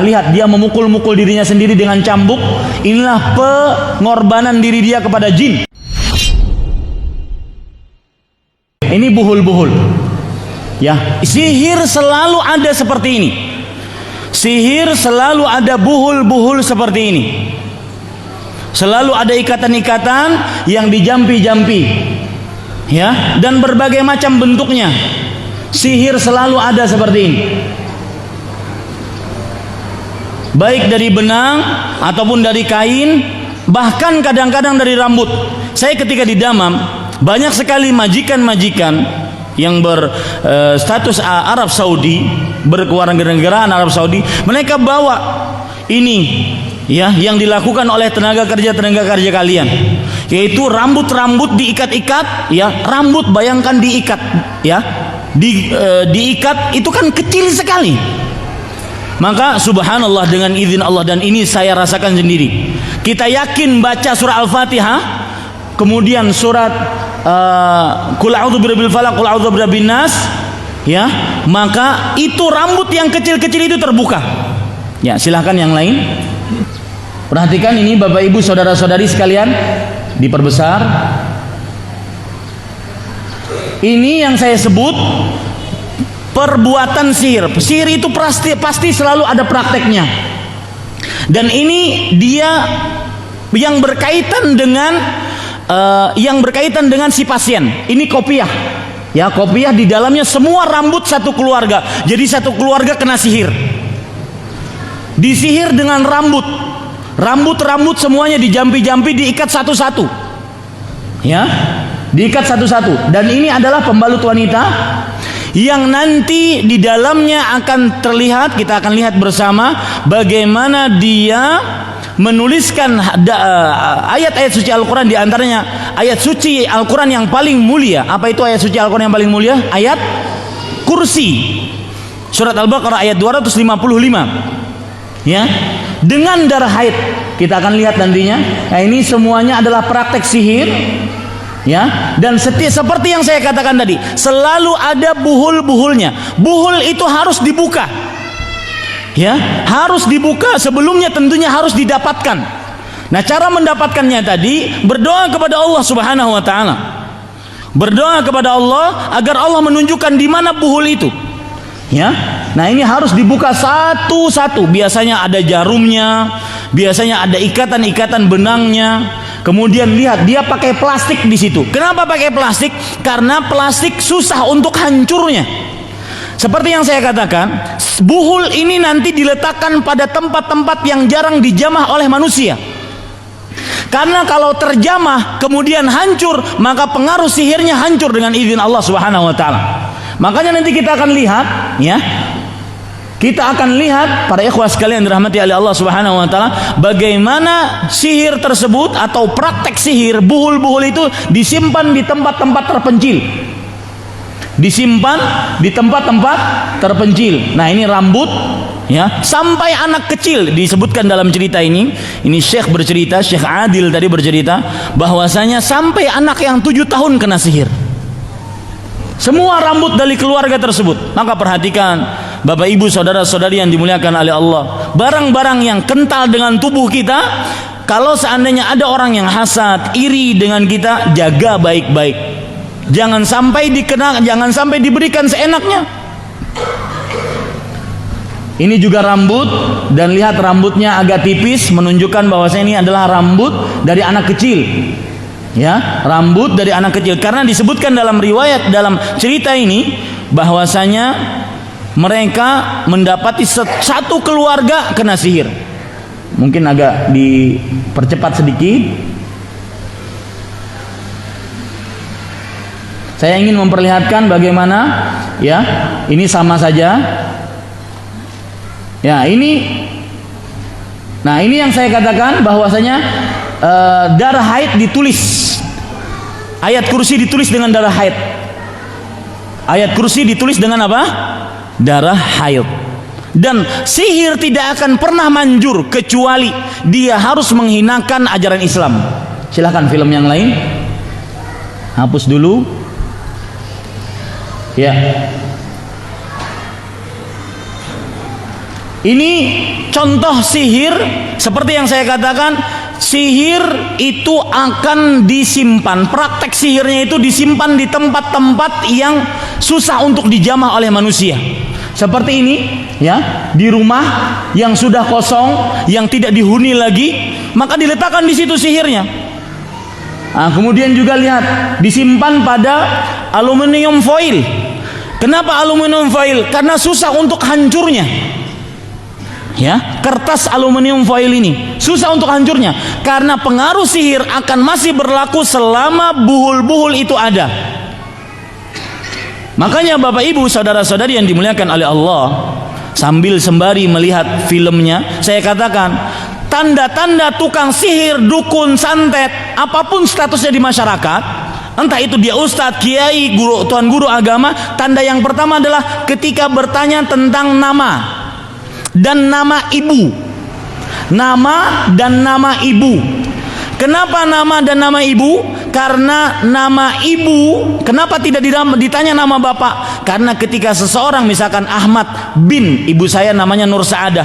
lihat dia memukul-mukul dirinya sendiri dengan cambuk. Inilah pengorbanan diri dia kepada jin. Ini buhul-buhul. Ya, sihir selalu ada seperti ini. Sihir selalu ada buhul-buhul seperti ini. Selalu ada ikatan-ikatan yang dijampi-jampi. Ya, dan berbagai macam bentuknya. Sihir selalu ada seperti ini. Baik dari benang ataupun dari kain, bahkan kadang-kadang dari rambut. Saya ketika di Damam, banyak sekali majikan-majikan yang berstatus Arab Saudi, berkewarganegaraan Arab Saudi, mereka bawa ini ya yang dilakukan oleh tenaga kerja kalian, yaitu rambut-rambut diikat-ikat, ya, rambut bayangkan diikat, ya, diikat itu kan kecil sekali. Maka subhanallah, dengan izin Allah, dan ini saya rasakan sendiri, kita yakin baca surah Al-Fatihah, kemudian surat Qul a'udzu birabbil falaq, Qul a'udzu birabbin nas, ya, maka itu rambut yang kecil-kecil itu terbuka. Ya, silahkan yang lain. Perhatikan ini Bapak Ibu saudara-saudari sekalian, diperbesar. Ini yang saya sebut perbuatan sihir. Sihir itu pasti selalu ada prakteknya. Dan ini dia yang berkaitan dengan si pasien. Ini kopiah. Ya, kopiah di dalamnya semua rambut satu keluarga. Jadi satu keluarga kena sihir. Disihir dengan rambut. Rambut semuanya dijampi-jampi, diikat satu-satu. Ya, diikat satu-satu. Dan ini adalah pembalut wanita yang nanti di dalamnya akan terlihat, kita akan lihat bersama bagaimana dia menuliskan ayat-ayat suci Al-Quran, diantaranya ayat suci Al-Quran yang paling mulia. Apa itu ayat suci Al-Quran yang paling mulia? Ayat kursi, surat Al-Baqarah ayat 255. Ya, dengan darah haid. Kita akan lihat nantinya. Nah, ini semuanya adalah praktek sihir. Ya, dan seperti yang saya katakan tadi, selalu ada buhul-buhulnya. Buhul itu harus dibuka. Ya, harus dibuka, sebelumnya tentunya harus didapatkan. Nah, cara mendapatkannya tadi berdoa kepada Allah Subhanahu wa taala. Berdoa kepada Allah agar Allah menunjukkan di mana buhul itu. Ya. Nah, ini harus dibuka satu-satu. Biasanya ada jarumnya, biasanya ada ikatan-ikatan benangnya. Kemudian lihat, dia pakai plastik di situ. Kenapa pakai plastik? Karena plastik susah untuk hancurnya. Seperti yang saya katakan, buhul ini nanti diletakkan pada tempat-tempat yang jarang dijamah oleh manusia. Karena kalau terjamah kemudian hancur, maka pengaruh sihirnya hancur dengan izin Allah Subhanahu wa taala. Makanya nanti kita akan lihat, ya. Kita akan lihat para ikhwah sekalian dirahmati oleh Allah Subhanahu wa taala, bagaimana sihir tersebut atau praktek sihir buhul-buhul itu disimpan di tempat-tempat terpencil. Disimpan di tempat-tempat terpencil. Nah, ini rambut, ya, sampai anak kecil disebutkan dalam cerita ini. Ini Syekh bercerita, Syekh Adil tadi bercerita bahwasanya sampai anak yang 7 tahun kena sihir. Semua rambut dari keluarga tersebut. Maka perhatikan Bapak Ibu saudara-saudari yang dimuliakan oleh Allah, barang-barang yang kental dengan tubuh kita, kalau seandainya ada orang yang hasad, iri dengan kita, jaga baik-baik. Jangan sampai diberikan seenaknya. Ini juga rambut, dan lihat rambutnya agak tipis, menunjukkan bahwasanya ini adalah rambut dari anak kecil. Ya, rambut dari anak kecil, karena disebutkan dalam riwayat, dalam cerita ini bahwasanya mereka mendapati satu keluarga kena sihir. Mungkin agak dipercepat sedikit. Saya ingin memperlihatkan bagaimana, ya, ini sama saja. Ya, ini. Nah, ini yang saya katakan bahwasanya darah haid ditulis. Ayat kursi ditulis dengan darah haid. Ayat kursi ditulis dengan apa? Darah haid. Dan sihir tidak akan pernah manjur kecuali dia harus menghinakan ajaran Islam. Silahkan film yang lain. Hapus dulu. Ya. Ini contoh sihir, seperti yang saya katakan, sihir itu akan disimpan, praktek sihirnya itu disimpan di tempat-tempat yang susah untuk dijamah oleh manusia. Seperti ini, ya, di rumah yang sudah kosong, yang tidak dihuni lagi, maka diletakkan di situ sihirnya. Nah, kemudian juga lihat, disimpan pada aluminium foil. Kenapa aluminium foil? Karena susah untuk hancurnya. Ya, kertas aluminium foil ini susah untuk hancurnya, karena pengaruh sihir akan masih berlaku selama buhul-buhul itu ada. Makanya Bapak Ibu saudara-saudari yang dimuliakan oleh Allah, sambil sembari melihat filmnya, saya katakan tanda-tanda tukang sihir, dukun, santet, apapun statusnya di masyarakat, entah itu dia ustadz, kiai, guru, tuan guru agama, tanda yang pertama adalah ketika bertanya tentang nama dan nama ibu. Nama dan nama ibu. Kenapa nama dan nama ibu? Karena nama ibu, kenapa tidak ditanya nama bapak? Karena ketika seseorang, misalkan Ahmad bin, ibu saya namanya Nur Saadah,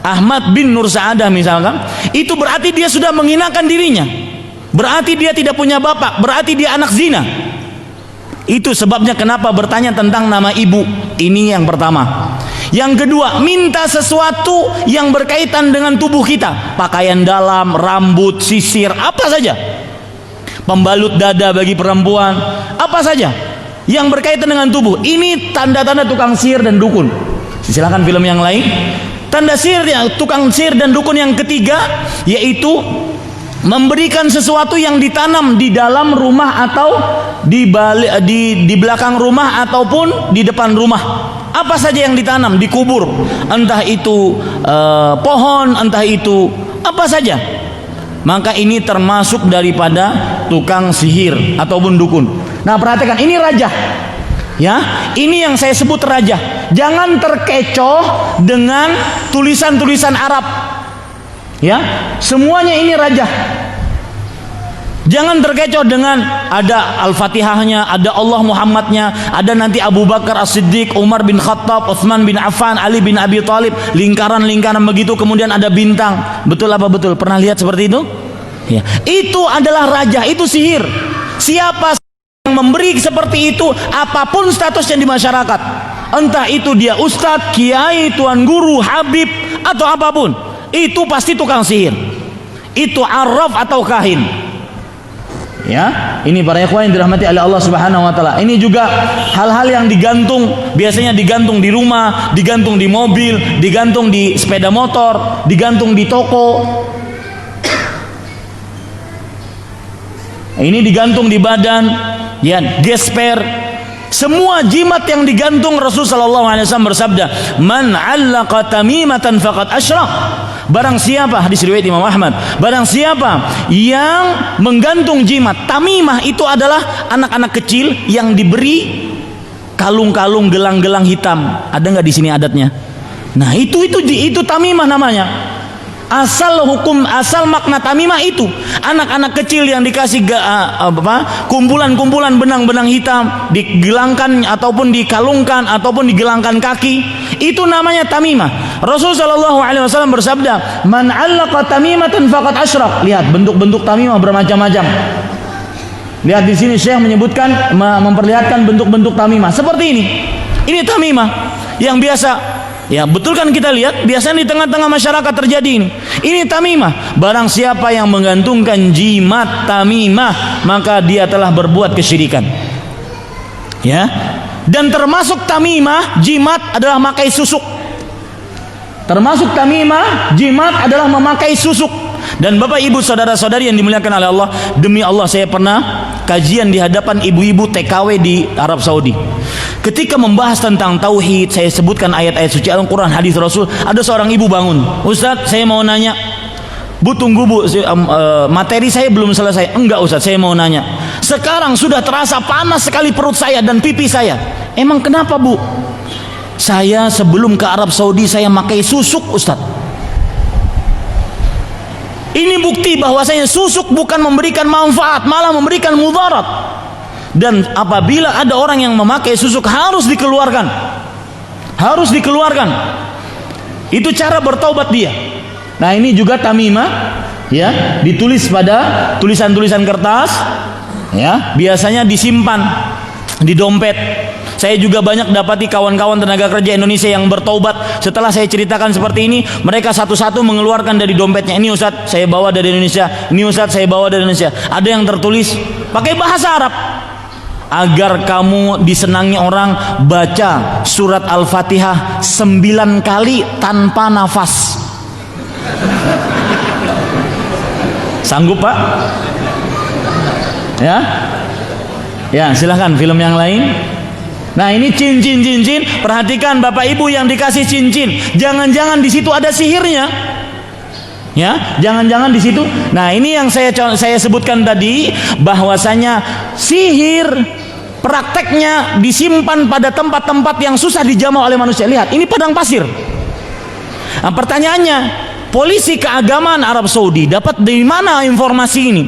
Ahmad bin Nur Saadah misalkan, itu berarti dia sudah menghinakan dirinya, berarti dia tidak punya bapak, berarti dia anak zina. Itu sebabnya kenapa bertanya tentang nama ibu. Ini yang pertama. Yang kedua, minta sesuatu yang berkaitan dengan tubuh kita, pakaian dalam, rambut, sisir, apa saja, pembalut dada bagi perempuan, apa saja yang berkaitan dengan tubuh. Ini tanda-tanda tukang sihir dan dukun. Silakan film yang lain. Tanda sihir, tukang sihir dan dukun yang ketiga, yaitu memberikan sesuatu yang ditanam di dalam rumah atau di belakang rumah ataupun di depan rumah. Apa saja yang ditanam, dikubur, entah itu pohon, entah itu apa saja, maka ini termasuk daripada tukang sihir ataupun dukun. Nah, perhatikan, ini raja, ya, ini yang saya sebut raja. Jangan terkecoh dengan tulisan-tulisan Arab, ya, semuanya ini raja. Jangan terkecoh dengan ada Al-Fatihahnya, ada Allah Muhammadnya, ada nanti Abu Bakar As-Siddiq, Umar bin Khattab, Utsman bin Affan, Ali bin Abi Thalib, lingkaran-lingkaran begitu, kemudian ada bintang. Betul apa betul? Pernah lihat seperti itu? Ya. Itu adalah raja, itu sihir. Siapa yang memberi seperti itu, apapun statusnya di masyarakat, entah itu dia ustadz, kiai, tuan guru, habib, atau apapun, itu pasti tukang sihir. Itu arraf atau kahin. Ya, ini para ikhwan yang dirahmati oleh Allah Subhanahu wa taala. Ini juga hal-hal yang digantung, biasanya digantung di rumah, digantung di mobil, digantung di sepeda motor, digantung di toko. Ini digantung di badan, ya, gesper. Semua jimat yang digantung, Rasulullah SAW bersabda, "Man 'allaqa tamimatan faqad asyrak." Barang siapa, hadis riwayat Imam Ahmad, barang siapa yang menggantung jimat. Tamimah itu adalah anak-anak kecil yang diberi kalung-kalung, gelang-gelang hitam. Ada nggak di sini adatnya? Nah, itu tamimah namanya. Asal makna tamimah itu anak-anak kecil yang dikasih kumpulan-kumpulan benang-benang hitam, digelangkan ataupun dikalungkan ataupun digelangkan kaki, itu namanya tamimah. Rasulullah SAW bersabda, "Man 'allaqa tamimatan faqad asyrak." Lihat bentuk-bentuk tamimah bermacam-macam. Lihat di sini Syekh menyebutkan, memperlihatkan bentuk-bentuk tamimah seperti ini. Ini tamimah yang biasa. Ya, betul kan kita lihat biasanya di tengah-tengah masyarakat terjadi ini. Ini tamimah. Barang siapa yang menggantungkan jimat tamimah, maka dia telah berbuat kesyirikan. Ya. Dan termasuk tamimah, jimat adalah memakai susuk. Termasuk tamimah, jimat adalah memakai susuk. Dan Bapak Ibu saudara-saudari yang dimuliakan oleh Allah, demi Allah saya pernah kajian di hadapan ibu-ibu TKW di Arab Saudi. Ketika membahas tentang tauhid, saya sebutkan ayat-ayat suci Al-Quran, hadis Rasul. Ada seorang ibu bangun, "Ustadz, saya mau nanya." "Bu, tunggu bu, materi saya belum selesai." "Enggak Ustadz, saya mau nanya. Sekarang sudah terasa panas sekali perut saya dan pipi saya." "Emang kenapa bu?" "Saya sebelum ke Arab Saudi saya pakai susuk Ustadz." Ini bukti bahwasanya susuk bukan memberikan manfaat, malah memberikan mudarat. Dan apabila ada orang yang memakai susuk, harus dikeluarkan. Harus dikeluarkan. Itu cara bertaubat dia. Nah, ini juga tamimah, ya, ditulis pada tulisan-tulisan kertas, ya, biasanya disimpan di dompet. Saya juga banyak dapati kawan-kawan tenaga kerja Indonesia yang bertaubat. Setelah saya ceritakan seperti ini, mereka satu-satu mengeluarkan dari dompetnya. Ini Ustaz, saya bawa dari Indonesia. Ini Ustaz, saya bawa dari Indonesia. Ada yang tertulis pakai bahasa Arab. Agar kamu disenangi orang, baca surat Al-Fatihah 9 kali tanpa nafas. Sanggup, Pak? Ya? Ya, silahkan film yang lain. Nah, ini cincin. Perhatikan Bapak Ibu yang dikasih cincin. Jangan-jangan di situ ada sihirnya. Ya, jangan-jangan di situ. Nah, ini yang saya sebutkan tadi, bahwasanya sihir prakteknya disimpan pada tempat-tempat yang susah dijamah oleh manusia. Lihat, ini padang pasir. Nah, pertanyaannya, polisi keagamaan Arab Saudi dapat dari mana informasi ini?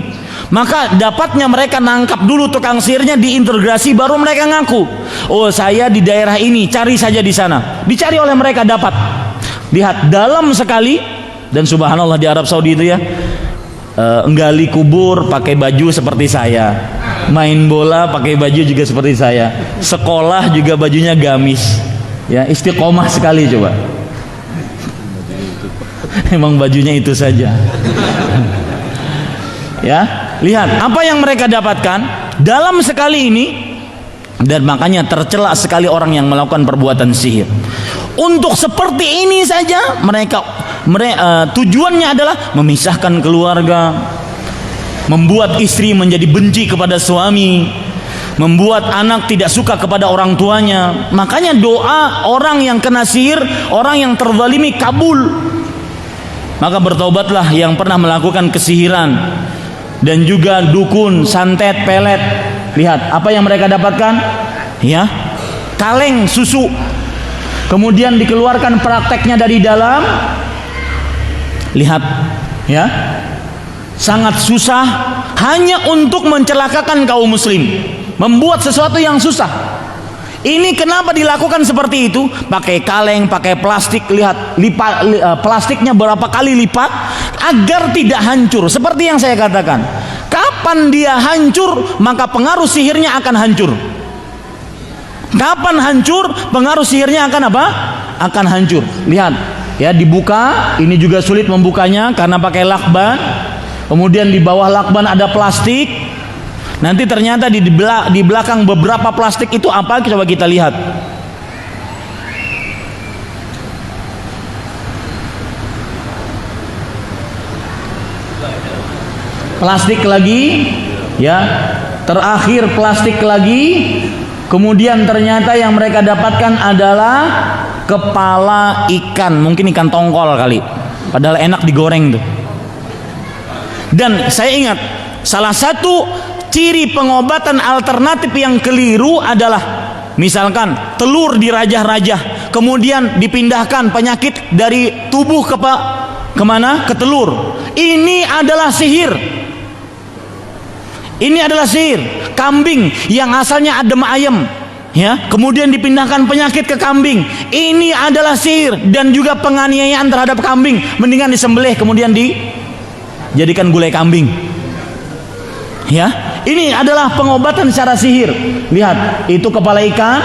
Maka dapatnya mereka nangkap dulu tukang sihirnya, diintegrasi, baru mereka ngaku, oh saya di daerah ini, cari saja di sana. Dicari oleh mereka, dapat. Lihat, dalam sekali. Dan subhanallah di Arab Saudi itu ya, nggali kubur pakai baju seperti saya, main bola pakai baju juga seperti saya, sekolah juga bajunya gamis, ya, istiqomah sekali. Coba, emang bajunya itu saja. Ya, lihat apa yang mereka dapatkan dalam sekali ini. Dan makanya tercela sekali orang yang melakukan perbuatan sihir. Untuk seperti ini saja mereka tujuannya adalah memisahkan keluarga, membuat istri menjadi benci kepada suami, membuat anak tidak suka kepada orang tuanya. Makanya doa orang yang kena sihir, orang yang terzalimi kabul. Maka bertaubatlah yang pernah melakukan kesihiran dan juga dukun, santet, pelet. Lihat apa yang mereka dapatkan, ya, kaleng susu, kemudian dikeluarkan prakteknya dari dalam. Lihat, ya, sangat susah hanya untuk mencelakakan kaum muslim, membuat sesuatu yang susah. Ini kenapa dilakukan seperti itu? Pakai kaleng, pakai plastik. Lihat, plastiknya berapa kali lipat agar tidak hancur. Seperti yang saya katakan, kapan dia hancur, maka pengaruh sihirnya akan hancur. Kapan hancur, pengaruh sihirnya akan apa? Akan hancur. Lihat, ya, dibuka. Ini juga sulit membukanya karena pakai lakban. Kemudian di bawah lakban ada plastik. Nanti ternyata di belakang beberapa plastik itu apa? Coba kita lihat. Plastik lagi, ya, terakhir plastik lagi. Kemudian ternyata yang mereka dapatkan adalah kepala ikan, mungkin ikan tongkol kali, padahal enak digoreng tuh. Dan saya ingat, salah satu ciri pengobatan alternatif yang keliru adalah misalkan telur dirajah-rajah, kemudian dipindahkan penyakit dari tubuh kemana? Ke telur. Ini adalah sihir. Ini adalah sihir. Kambing yang asalnya adem ayem, ya, kemudian dipindahkan penyakit ke kambing. Ini adalah sihir. Dan juga penganiayaan terhadap kambing, mendingan disembelih kemudian dijadikan gulai kambing. Ya, ini adalah pengobatan secara sihir. Lihat, itu kepala ikan.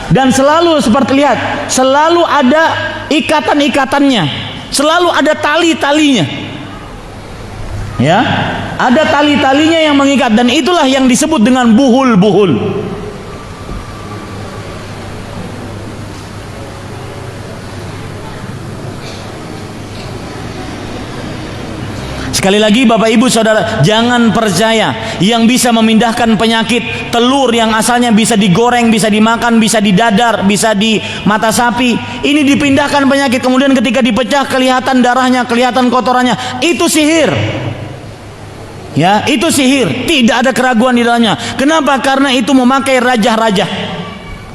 Dan selalu seperti, lihat, selalu ada ikatan-ikatannya, selalu ada tali-talinya. Ya, ada tali-talinya yang mengikat, dan itulah yang disebut dengan buhul-buhul. Sekali lagi Bapak Ibu Saudara, jangan percaya yang bisa memindahkan penyakit telur yang asalnya bisa digoreng, bisa dimakan, bisa didadar, bisa di mata sapi. Ini dipindahkan penyakit, kemudian ketika dipecah kelihatan darahnya, kelihatan kotorannya. Itu sihir. Ya, itu sihir. Tidak ada keraguan di dalamnya. Kenapa? Karena itu memakai rajah-rajah.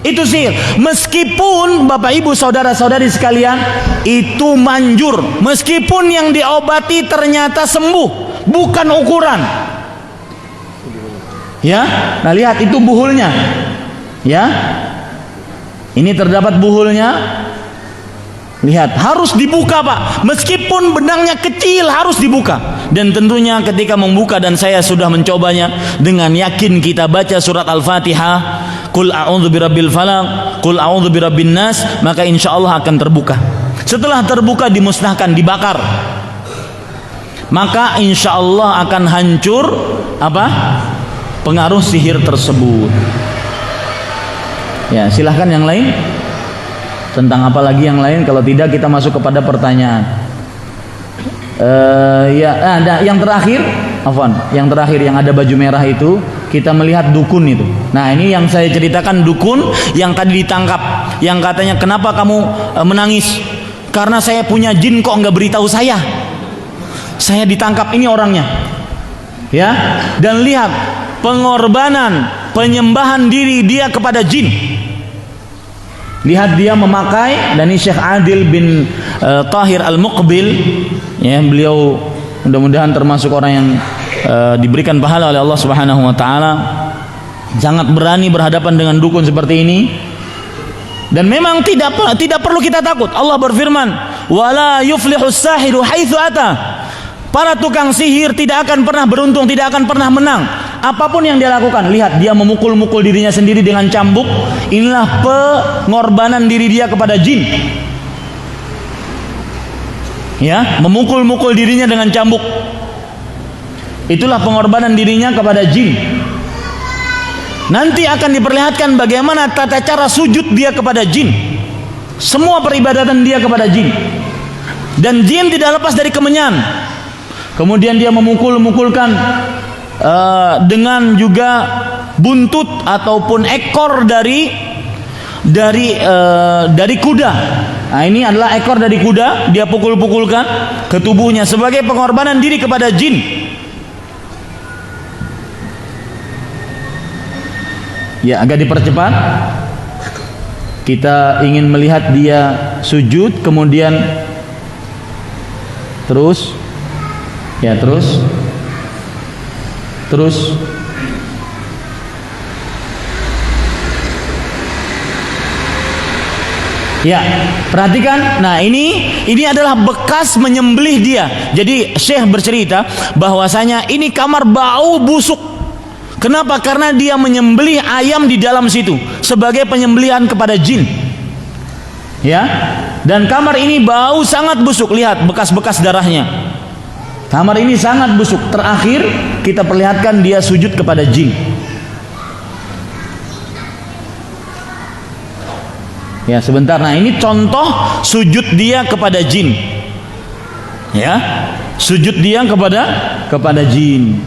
Itu sihir. Meskipun Bapak Ibu Saudara-saudari sekalian, itu manjur. Meskipun yang diobati ternyata sembuh, bukan ukuran. Ya, nah lihat itu buhulnya. Ya, ini terdapat buhulnya. Lihat, harus dibuka Pak. Meskipun benangnya kecil harus dibuka. Dan tentunya ketika membuka, dan saya sudah mencobanya, dengan yakin kita baca surat Al-Fatihah, Qul a'udzu birabbil falaq, Qul a'udzu birabbin nas, maka insya Allah akan terbuka. Setelah terbuka dimusnahkan, dibakar. Maka insya Allah akan hancur apa? Pengaruh sihir tersebut. Ya, silahkan yang lain. Tentang apa lagi yang lain? Kalau tidak kita masuk kepada pertanyaan. Yang terakhir, afwan, yang terakhir yang ada baju merah itu, kita melihat dukun itu. Nah, ini yang saya ceritakan, dukun yang tadi ditangkap, yang katanya kenapa kamu menangis? Karena saya punya jin, kok nggak beritahu saya? Saya ditangkap, ini orangnya. Ya, dan lihat pengorbanan, penyembahan diri dia kepada jin. Lihat dia memakai, dan ini Syekh Adil bin Tahir Al-Muqbil, ya, beliau mudah-mudahan termasuk orang yang diberikan pahala oleh Allah Subhanahu wa taala. Sangat berani berhadapan dengan dukun seperti ini. Dan memang tidak perlu kita takut. Allah berfirman, "Wala yuflihus sahiru haitsu ata." Para tukang sihir tidak akan pernah beruntung, tidak akan pernah menang. Apapun yang dia lakukan, lihat dia memukul-mukul dirinya sendiri dengan cambuk. Inilah pengorbanan diri dia kepada jin. Ya, memukul-mukul dirinya dengan cambuk. Itulah pengorbanan dirinya kepada jin. Nanti akan diperlihatkan bagaimana tata cara sujud dia kepada jin. Semua peribadatan dia kepada jin. Dan jin tidak lepas dari kemenyan. Kemudian dia memukul-mukulkan dengan juga buntut ataupun ekor dari kuda. Nah, ini adalah ekor dari kuda, dia pukul-pukulkan ke tubuhnya sebagai pengorbanan diri kepada jin. Ya, agak dipercepat. Kita ingin melihat dia sujud, kemudian terus ya, perhatikan. Nah, ini adalah bekas menyembelih dia. Jadi Syekh bercerita bahwasanya ini kamar bau busuk. Kenapa? Karena dia menyembelih ayam di dalam situ sebagai penyembelihan kepada jin. Ya. Dan kamar ini bau sangat busuk. Lihat bekas-bekas darahnya. Kamar ini sangat busuk. Terakhir kita perlihatkan dia sujud kepada jin. Ya, sebentar. Nah, ini contoh sujud dia kepada jin. Ya, sujud dia kepada jin.